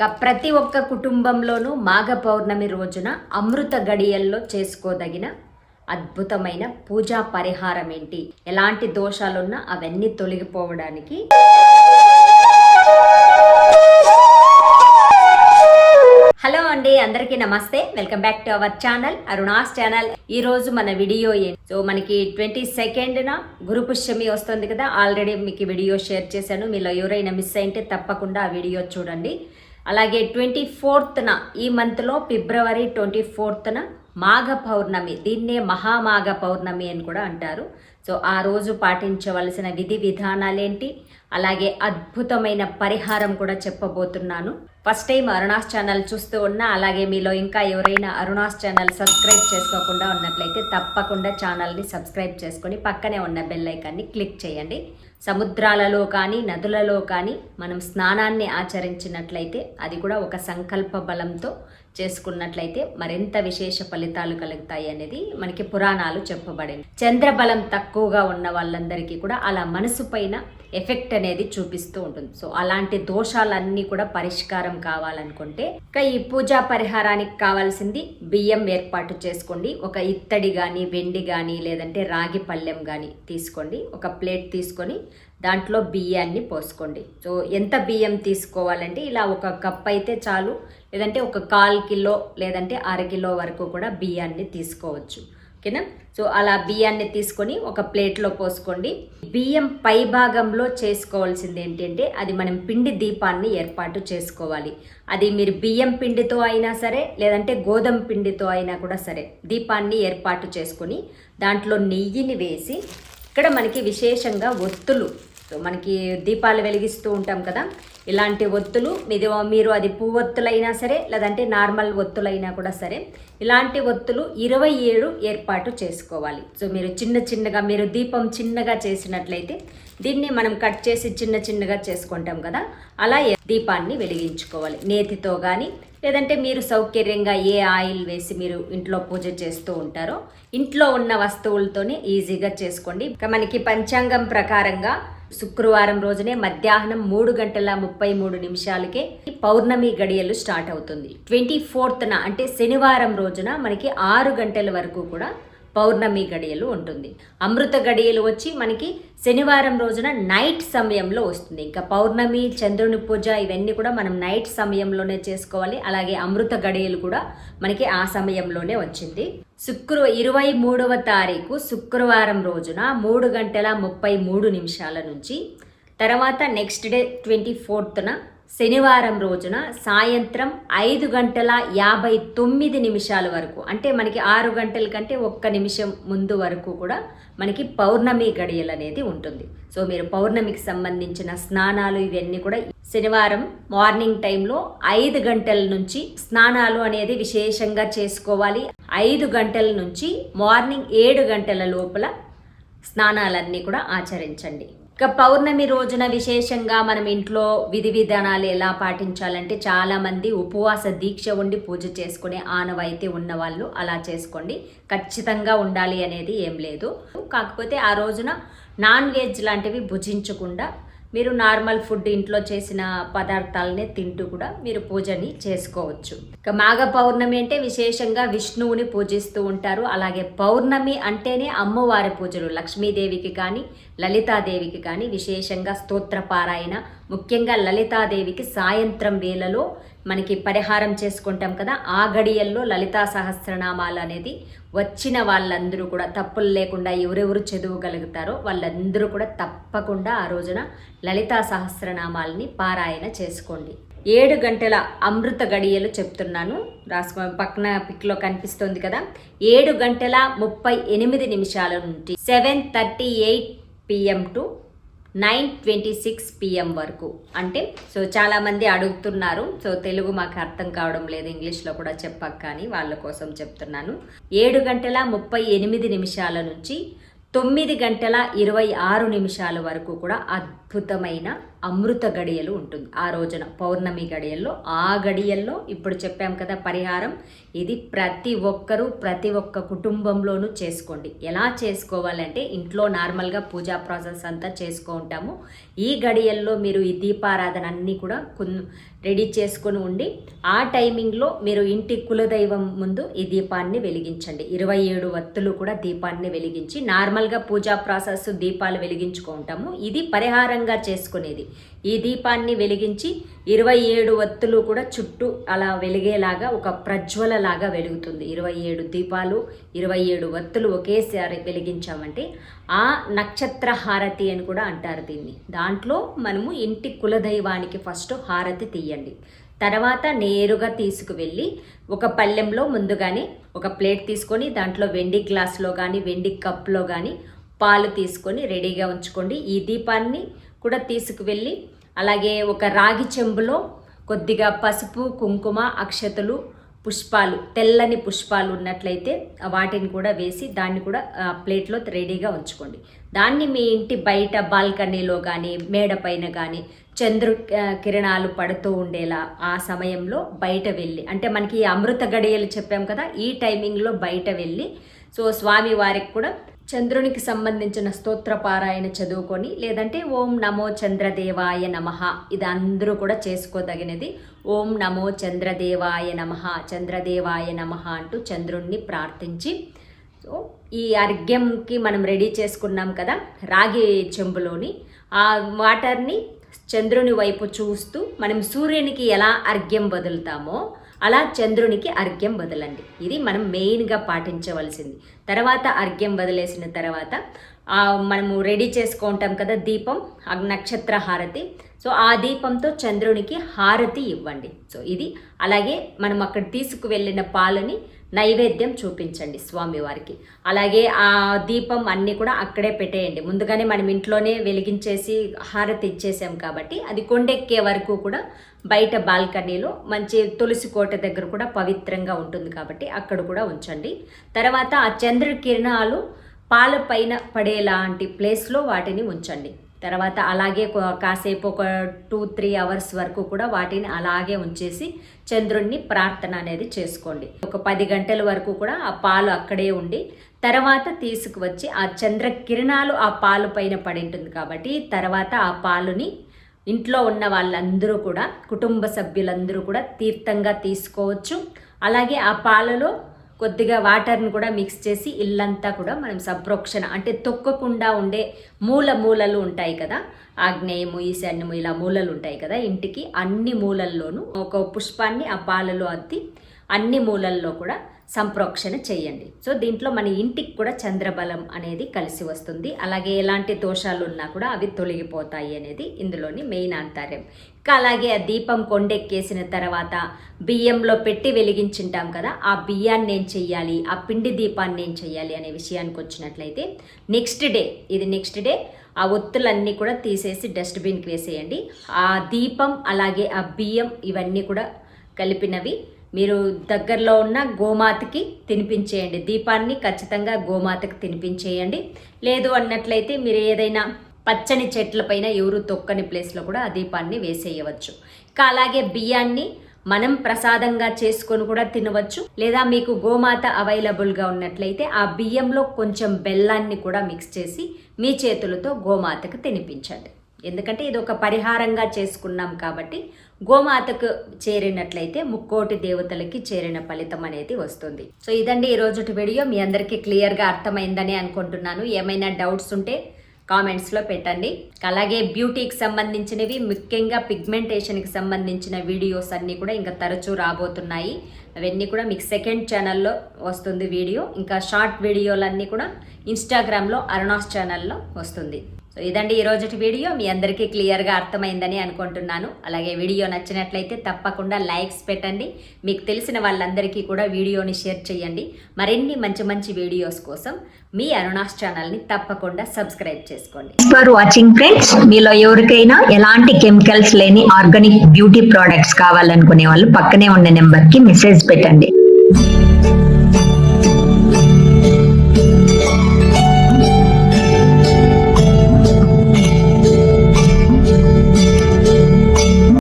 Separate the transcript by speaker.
Speaker 1: ప్రతి ఒక్క కుటుంబంలోనూ మాఘ పౌర్ణమి రోజున అమృత గడియల్లో చేసుకోదగిన అద్భుతమైన పూజా పరిహారం ఏంటి, ఎలాంటి దోషాలున్నా అవన్నీ తొలగిపోవడానికి హలో అండి, అందరికీ నమస్తే. Welcome back to our channel Aruna's channel. ఈ రోజు మన వీడియో సో మనకి 22న గురు పుష్యమి వస్తుంది కదా. ఆల్రెడీ మీకు వీడియో షేర్ చేశాను. మీలో ఎవరైనా మిస్ అయితే తప్పకుండా ఆ వీడియో చూడండి. అలాగే 24న ఈ మంత్లో ఫిబ్రవరి 24న మాఘ పౌర్ణమి, దీన్నే మహామాఘ పౌర్ణమి అని కూడా అంటారు. సో ఆ రోజు పాటించవలసిన విధి విధానాలేంటి, అలాగే అద్భుతమైన పరిహారం కూడా చెప్పబోతున్నాను. ఫస్ట్ టైం అరుణాస్ ఛానల్ చూస్తూ ఉన్నా, అలాగే మీలో ఇంకా ఎవరైనా అరుణాస్ ఛానల్ సబ్స్క్రైబ్ చేసుకోకుండా ఉన్నట్లయితే తప్పకుండా ఛానల్ని సబ్స్క్రైబ్ చేసుకొని పక్కనే ఉన్న బెల్ ఐకాన్ని క్లిక్ చేయండి. సముద్రాలలో కానీ నదులలో కానీ మనం స్నానాన్ని ఆచరించినట్లయితే, అది కూడా ఒక సంకల్ప బలంతో చేసుకున్నట్లయితే మరింత విశేష ఫలితాలు కలుగుతాయి అనేది మనకి పురాణాలు చెప్పబడింది. చంద్రబలం తక్కువగా ఉన్న వాళ్ళందరికీ కూడా అలా మనసు పైన ఎఫెక్ట్ అనేది చూపిస్తూ ఉంటుంది. సో అలాంటి దోషాలన్నీ కూడా పరిష్కారం కావాలనుకుంటే ఈ పూజా పరిహారానికి కావాల్సింది బియ్యం ఏర్పాటు చేసుకోండి. ఒక ఇత్తడి కానీ వెండి కానీ లేదంటే రాగి పళ్ళెం కానీ తీసుకోండి. ఒక ప్లేట్ తీసుకొని దాంట్లో బియ్యాన్ని పోసుకోండి. సో ఎంత బియ్యం తీసుకోవాలంటే ఇలా ఒక కప్ అయితే చాలు, లేదంటే ఒక 1/4 కిలో లేదంటే 1/2 కిలో వరకు కూడా బియ్యాన్ని తీసుకోవచ్చు. ఓకేనా. సో అలా బియ్యాన్ని తీసుకొని ఒక ప్లేట్లో పోసుకోండి. బియ్యం పై భాగంలో చేసుకోవాల్సింది ఏంటంటే, అది మనం పిండి దీపాన్ని ఏర్పాటు చేసుకోవాలి. అది మీరు బియ్యం పిండితో అయినా సరే లేదంటే గోధుమ పిండితో అయినా కూడా సరే దీపాన్ని ఏర్పాటు చేసుకొని దాంట్లో నెయ్యిని వేసి, ఇక్కడ మనకి విశేషంగా ఒత్తులు, సో మనకి దీపాలు వెలిగిస్తూ ఉంటాం కదా, ఇలాంటి ఒత్తులు మీరు అది పువ్వొత్తులైనా సరే లేదంటే నార్మల్ ఒత్తులైనా కూడా సరే ఇలాంటి ఒత్తులు 27 ఏర్పాటు చేసుకోవాలి. సో మీరు చిన్నగా మీరు దీపం చిన్నగా చేసినట్లయితే దీన్ని మనం కట్ చేసి చిన్నగా చేసుకుంటాం కదా, అలా దీపాన్ని వెలిగించుకోవాలి. నేతితో కానీ లేదంటే మీరు సౌకర్యంగా ఏ ఆయిల్ వేసి మీరు ఇంట్లో పూజ చేస్తూ ఉంటారో ఇంట్లో ఉన్న వస్తువులతోనే ఈజీగా చేసుకోండి. ఇక మనకి పంచాంగం ప్రకారంగా శుక్రవారం రోజునే మధ్యాహ్నం 3:33 పౌర్ణమి గడియలు స్టార్ట్ అవుతుంది. 24న అంటే శనివారం రోజున మనకి 6 గంటల వరకు కూడా పౌర్ణమి గడియలు ఉంటుంది. అమృత గడియలు వచ్చి మనకి శనివారం రోజున నైట్ సమయంలో వస్తుంది. ఇంకా పౌర్ణమి, చంద్రుని పూజ ఇవన్నీ కూడా మనం నైట్ సమయంలోనే చేసుకోవాలి. అలాగే అమృత గడియలు కూడా మనకి ఆ సమయంలోనే వచ్చింది. 23వ తారీఖు శుక్రవారం రోజున 3:33 నుంచి తర్వాత నెక్స్ట్ డే 24న శనివారం రోజున సాయంత్రం 5:59 వరకు, అంటే మనకి 6 గంటల కంటే 1 నిమిషం ముందు వరకు కూడా మనకి పౌర్ణమి గడియలు అనేది ఉంటుంది. సో మీరు పౌర్ణమికి సంబంధించిన స్నానాలు ఇవన్నీ కూడా శనివారం మార్నింగ్ టైంలో 5 గంటల నుంచి స్నానాలు అనేది విశేషంగా చేసుకోవాలి. 5 గంటల నుంచి మార్నింగ్ 7 గంటల లోపల స్నానాలన్నీ కూడా ఆచరించండి. ఇక పౌర్ణమి రోజున విశేషంగా మనం ఇంట్లో విధి విధానాలు ఎలా పాటించాలంటే, చాలామంది ఉపవాస దీక్ష ఉండి పూజ చేసుకునే ఆనవాయితీ ఉన్న వాళ్ళు అలా చేసుకోండి. ఖచ్చితంగా ఉండాలి అనేది ఏం లేదు. కాకపోతే ఆ రోజున నాన్ వెజ్ లాంటివి భుజించకుండా మీరు నార్మల్ ఫుడ్ ఇంట్లో చేసిన పదార్థాలనే తింటూ కూడా మీరు పూజని చేసుకోవచ్చు. ఇక మాఘ పౌర్ణమి అంటే విశేషంగా విష్ణువుని పూజిస్తూ ఉంటారు. అలాగే పౌర్ణమి అంటేనే అమ్మవారి పూజలు, లక్ష్మీదేవికి కానీ లలితాదేవికి కానీ విశేషంగా స్తోత్ర పారాయణ, ముఖ్యంగా లలితాదేవికి సాయంత్రం వేళలో మనకి పరిహారం చేసుకుంటాం కదా, ఆ గడియల్లో లలితా సహస్రనామాలు అనేది వచ్చిన వాళ్ళందరూ కూడా తప్పులు లేకుండా ఎవరెవరు చదవగలుగుతారో వాళ్ళందరూ కూడా తప్పకుండా ఆ రోజున లలితా సహస్రనామాలని పారాయణ చేసుకోండి. 7 గంటల అమృత గడియలు చెప్తున్నాను, రాసుకో, పక్కన పిక్లో కనిపిస్తుంది కదా. 7:38 నుండి 7:38 PM టు 9:26 PM వరకు. అంటే సో చాలామంది అడుగుతున్నారు, సో తెలుగు మాకు అర్థం కావడం లేదు, ఇంగ్లీష్లో కూడా చెప్పక, కానీ వాళ్ళ కోసం చెప్తున్నాను. 7:38 నుంచి 9:26 వరకు కూడా అద్భుతమైన అమృత గడియలు ఉంటుంది ఆ రోజున, పౌర్ణమి గడియల్లో. ఆ గడియల్లో ఇప్పుడు చెప్పాం కదా పరిహారం, ఇది ప్రతి ఒక్కరూ ప్రతి ఒక్క కుటుంబంలోనూ చేసుకోండి. ఎలా చేసుకోవాలంటే ఇంట్లో నార్మల్గా పూజా ప్రాసెస్ అంతా చేసుకుంటాము. ఈ గడియల్లో మీరు ఈ దీపారాధన అన్నీ కూడా రెడీ చేసుకొని ఉండి ఆ టైమింగ్లో మీరు ఇంటి కులదైవం ముందు ఈ దీపాన్ని వెలిగించండి. 27 వత్తులు కూడా దీపాన్ని వెలిగించి, నార్మల్గా పూజా ప్రాసెస్ దీపాలు వెలిగించుకుంటాము, ఇది పరిహారంగా చేసుకునేది. ఈ దీపాన్ని వెలిగించి 27 వత్తులు కూడా చుట్టూ అలా వెలిగేలాగా ఒక ప్రజ్వలలాగా వెలుగుతుంది. 27 దీపాలు 27 వత్తులు ఒకేసారి వెలిగించామంటే ఆ నక్షత్ర హారతి అని కూడా అంటారు దీన్ని. దాంట్లో మనము ఇంటి కులదైవానికి ఫస్ట్ హారతి తీయండి. తర్వాత నేరుగా తీసుకువెళ్ళి ఒక పళ్ళెంలో ముందుగానే ఒక ప్లేట్ తీసుకొని దాంట్లో వెండి గ్లాస్లో కానీ వెండి కప్లో కానీ పాలు తీసుకొని రెడీగా ఉంచుకోండి. ఈ దీపాన్ని కూడా తీసుకువెళ్ళి అలాగే ఒక రాగి చెంబులో కొద్దిగా పసుపు, కుంకుమ, అక్షతలు, పుష్పాలు, తెల్లని పుష్పాలు ఉన్నట్లయితే వాటిని కూడా వేసి దాన్ని కూడా ప్లేట్లో రెడీగా ఉంచుకోండి. దాన్ని మీ ఇంటి బయట బాల్కనీలో కానీ మేడ పైన కానీ చంద్రు కిరణాలు పడుతూ ఉండేలా ఆ సమయంలో బయట వెళ్ళి, అంటే మనకి అమృత గడియలు చెప్పాం కదా, ఈ టైమింగ్లో బయట వెళ్ళి స్వామి వారికి కూడా చంద్రునికి సంబంధించిన స్తోత్ర పారాయణ చదువుకొని, లేదంటే ఓం నమో చంద్రదేవాయ నమః, ఇది అందరూ కూడా చేసుకోదగినది. ఓం నమో చంద్రదేవాయ నమః, చంద్రదేవాయ నమః అంటూ చంద్రుణ్ణి ప్రార్థించి, ఈ అర్ఘ్యంకి మనం రెడీ చేసుకున్నాం కదా రాగి చెంబులోని ఆ వాటర్ని చంద్రుని వైపు చూస్తూ మనం సూర్యునికి ఎలా అర్ఘ్యం వదులుతామో అలా చంద్రునికి అర్ఘ్యం వదలండి. ఇది మనం మెయిన్గా పాటించవలసింది. తర్వాత అర్ఘ్యం వదిలేసిన తర్వాత మనము రెడీ చేసుకుంటాం కదా దీపం, నక్షత్ర హారతి. ఆ దీపంతో చంద్రునికి హారతి ఇవ్వండి. ఇది అలాగే మనం అక్కడ తీసుకువెళ్ళిన పాలని నైవేద్యం చూపించండి స్వామివారికి. అలాగే ఆ దీపం అన్నీ కూడా అక్కడే పెట్టేయండి. ముందుగానే మనం ఇంట్లోనే వెలిగించేసి హారతి ఇచ్చేసాం కాబట్టి అది కొండెక్కే వరకు కూడా బయట బాల్కనీలో మంచి తులసి కోట దగ్గర కూడా పవిత్రంగా ఉంటుంది కాబట్టి అక్కడ కూడా ఉంచండి. తర్వాత ఆ చంద్ర కిరణాలు పాల పైన పడేలాంటి ప్లేస్లో వాటిని ఉంచండి. తర్వాత అలాగే కాసేపు ఒక 2-3 అవర్స్ వరకు కూడా వాటిని అలాగే ఉంచేసి చంద్రుణ్ణి ప్రార్థన అనేది చేసుకోండి. ఒక 10 గంటల వరకు కూడా ఆ పాలు అక్కడే ఉండి తర్వాత తీసుకువచ్చి ఆ చంద్ర కిరణాలు ఆ పాలు పైన పడి ఉంటుంది కాబట్టి తర్వాత ఆ పాలుని ఇంట్లో ఉన్న వాళ్ళందరూ కూడా, కుటుంబ సభ్యులందరూ కూడా తీర్థంగా తీసుకోవచ్చు. అలాగే ఆ పాలలో కొద్దిగా వాటర్ని కూడా మిక్స్ చేసి ఇల్లంతా కూడా మనం సంప్రోక్షణ, అంటే తొక్కకుండా ఉండే మూలలు ఉంటాయి కదా, ఆగ్నేయము, ఈశాన్యము, ఇలా మూలలు ఉంటాయి కదా ఇంటికి, అన్ని మూలల్లోనూ ఒక పుష్పాన్ని ఆ పాలలో అద్ది అన్ని మూలల్లో కూడా సంప్రోక్షణ చేయండి. దీంట్లో మన ఇంటికి కూడా చంద్రబలం అనేది కలిసి వస్తుంది. అలాగే ఎలాంటి దోషాలు ఉన్నా కూడా అవి తొలగిపోతాయి అనేది ఇందులోని మెయిన్ ఆంతర్యం. అలాగే ఆ దీపం కొండెక్కేసిన తర్వాత బియ్యంలో పెట్టి వెలిగించుంటాం కదా, ఆ బియ్యాన్ని ఏం చెయ్యాలి, ఆ పిండి దీపాన్ని ఏం చెయ్యాలి అనే విషయానికి వచ్చినట్లయితే నెక్స్ట్ డే ఆ ఒత్తులన్నీ కూడా తీసేసి డస్ట్బిన్కి వేసేయండి. ఆ దీపం అలాగే ఆ బియ్యం ఇవన్నీ కూడా కలిపినవి మీరు దగ్గరలో ఉన్న గోమాతకి తినిపించేయండి. దీపాన్ని ఖచ్చితంగా గోమాతకి తినిపించేయండి. లేదు అన్నట్లయితే మీరు ఏదైనా పచ్చని చెట్లపైన ఎవరు తొక్కని ప్లేస్లో కూడా ఆ దీపాన్ని వేసేయవచ్చు. అలాగే బియ్యాన్ని మనం ప్రసాదంగా చేసుకొని కూడా తినవచ్చు. లేదా మీకు గోమాత అవైలబుల్గా ఉన్నట్లయితే ఆ బియ్యంలో కొంచెం బెల్లాన్ని కూడా మిక్స్ చేసి మీ చేతులతో గోమాతకు తినిపించండి. ఎందుకంటే ఇది ఒక పరిహారంగా చేసుకున్నాం కాబట్టి గోమాతకు చేరినట్లయితే ముక్కోటి దేవతలకి చేరిన ఫలితం అనేది వస్తుంది. ఇదండి ఈరోజు వీడియో. మీ అందరికీ క్లియర్గా అర్థమైందని అనుకుంటున్నాను. ఏమైనా డౌట్స్ ఉంటే కామెంట్స్లో పెట్టండి. అలాగే బ్యూటీకి సంబంధించినవి, ముఖ్యంగా పిగ్మెంటేషన్కి సంబంధించిన వీడియోస్ అన్నీ కూడా ఇంకా తరచూ రాబోతున్నాయి. అవన్నీ కూడా మీకు సెకండ్ ఛానల్లో వస్తుంది వీడియో. ఇంకా షార్ట్ వీడియోలన్నీ కూడా ఇన్స్టాగ్రామ్లో అరుణాస్ ఛానల్లో వస్తుంది. ఇదండి ఈరోజు వీడియో. మీ అందరికీ క్లియర్గా అర్థమైందని అనుకుంటున్నాను. అలాగే వీడియో నచ్చినట్లయితే తప్పకుండా లైక్స్ పెట్టండి. మీకు తెలిసిన వాళ్ళందరికీ కూడా వీడియోని షేర్ చేయండి. మరిన్ని మంచి వీడియోస్ కోసం మీ అరుణాస్ ఛానల్ని తప్పకుండా సబ్స్క్రైబ్ చేసుకోండి.
Speaker 2: ఫర్ వాచింగ్ ఫ్రెండ్స్, మీలో ఎవరికైనా ఎలాంటి కెమికల్స్ లేని ఆర్గానిక్ బ్యూటీ ప్రోడక్ట్స్ కావాలనుకునే వాళ్ళు పక్కనే ఉన్న నెంబర్కి మెసేజ్ పెట్టండి.